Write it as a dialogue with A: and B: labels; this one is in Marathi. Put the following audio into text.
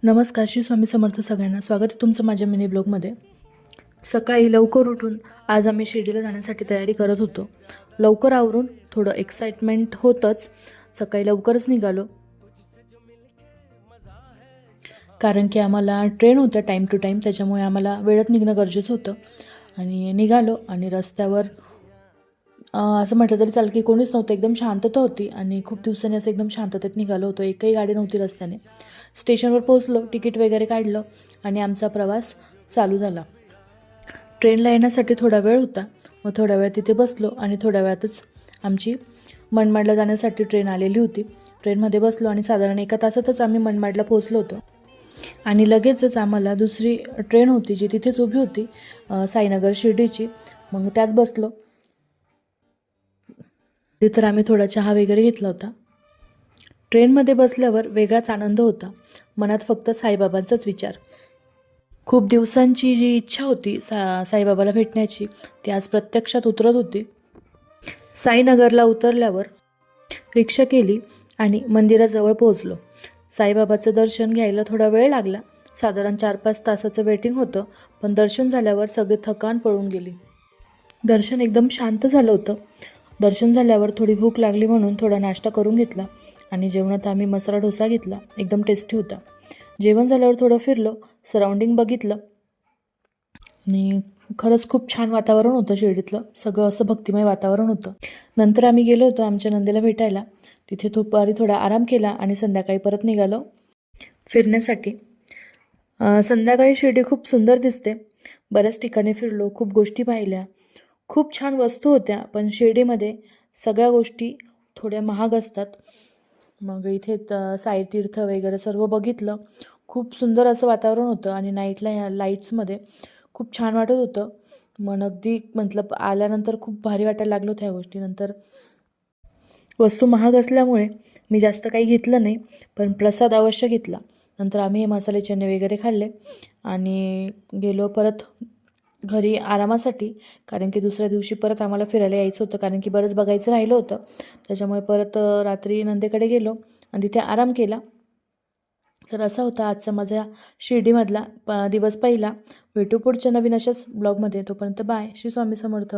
A: नमस्कार. श्री स्वामी समर्थ सगळ्यांना. स्वागत आहे तुमचं माझ्या मिनी ब्लॉगमध्ये. सकाळी लवकर उठून आज आम्ही शिर्डीला जाण्यासाठी तयारी करत होतो. लवकर आवरून थोडं एक्साइटमेंट होतंच. सकाळी लवकरच निघालो, कारण की आम्हाला ट्रेन होतं टाईम टू टाईम, त्याच्यामुळे आम्हाला वेळेत निघणं गरजेचं होतं. आणि निघालो आणि रस्त्यावर असं म्हटलं तरी चालेल की कोणीच नव्हतं. एकदम शांतता होती आणि खूप दिवसांनी असं एकदम शांततेत निघालो होतो. एकही गाडी नव्हती रस्त्याने. स्टेशनवर पोहोचलो, तिकीट वगैरे काढलं आणि आमचा प्रवास चालू झाला. ट्रेनला येण्यासाठी थोडा वेळ होता. मग थोडा वेळ तिथे बसलो आणि थोड्या वेळातच आमची मनमाडला जाण्यासाठी ट्रेन आलेली होती. ट्रेनमध्ये बसलो आणि साधारण 1 तासातच आम्ही मनमाडला पोहोचलो होतो. आणि लगेचच आम्हाला दुसरी ट्रेन होती जी तिथेच उभी होती, साईनगर शिर्डीची. मग त्यात बसलो. तिथं आम्ही थोडा चहा वगैरे घेतला होता. ट्रेनमध्ये बसल्यावर वेगळाच आनंद होता. मनात फक्त साईबाबांचाच विचार. खूप दिवसांची जी इच्छा होती साईबाबाला भेटण्याची, ती आज प्रत्यक्षात उतरत होती. साईनगरला उतरल्यावर रिक्षा केली आणि मंदिराजवळ पोहोचलो. साईबाबाचं दर्शन घ्यायला थोडा वेळ लागला. साधारण 4-5 तासाचं वेटिंग होतं, पण दर्शन झाल्यावर सगळे थकान पळून गेली. दर्शन एकदम शांत झालं होतं. दर्शन झाल्यावर थोडी भूक लागली म्हणून थोडा नाश्ता करून घेतला आणि जेवणात आम्ही मसाला डोसा घेतला. एकदम टेस्टी होता. जेवण झाल्यावर थोडं फिरलो, सराउंडिंग बघितलं आणि खरंच खूप छान वातावरण होतं शिर्डीतलं. सगळं असं भक्तिमय वातावरण होतं. नंतर आम्ही गेलो होतो आमच्या नंदेला भेटायला. तिथे दुपारी थोडा आराम केला आणि संध्याकाळी परत निघालो फिरण्यासाठी. संध्याकाळी शिर्डी खूप सुंदर दिसते. बऱ्याच ठिकाणी फिरलो, खूप गोष्टी पाहिल्या, खूप छान वस्तू होत्या. पण शिर्डीमध्ये सगळ्या गोष्टी थोड्या महाग असतात. मग इथे साई तीर्थ वगैरे सर्व बघितलं. खूप सुंदर असं वातावरण होतं आणि नाईटला ह्या लाईट्समध्ये खूप छान वाटत होतं. मन अगदी मतलब आल्यानंतर खूप भारी वाटायला लागलं होतं ह्या गोष्टी. नंतर वस्तू महाग असल्यामुळे मी जास्त काही घेतलं नाही, पण प्रसाद अवश्य घेतला. नंतर आम्ही हे मसाले चणे वगैरे खाल्ले आणि गेलो परत घरी आरामासाठी, कारण की दुसऱ्या दिवशी परत आम्हाला फिरायला यायचं होतं, कारण की बरंच बघायचं राहिलं होतं. त्याच्यामुळे परत रात्री नंदेकडे गेलो आणि तिथे आराम केला. तर असा होता आजचा माझा शिर्डीमधला दिवस पहिला. भेटू पुढच्या नवीन अशाच ब्लॉगमध्ये. तोपर्यंत बाय. श्री स्वामी समर्थ.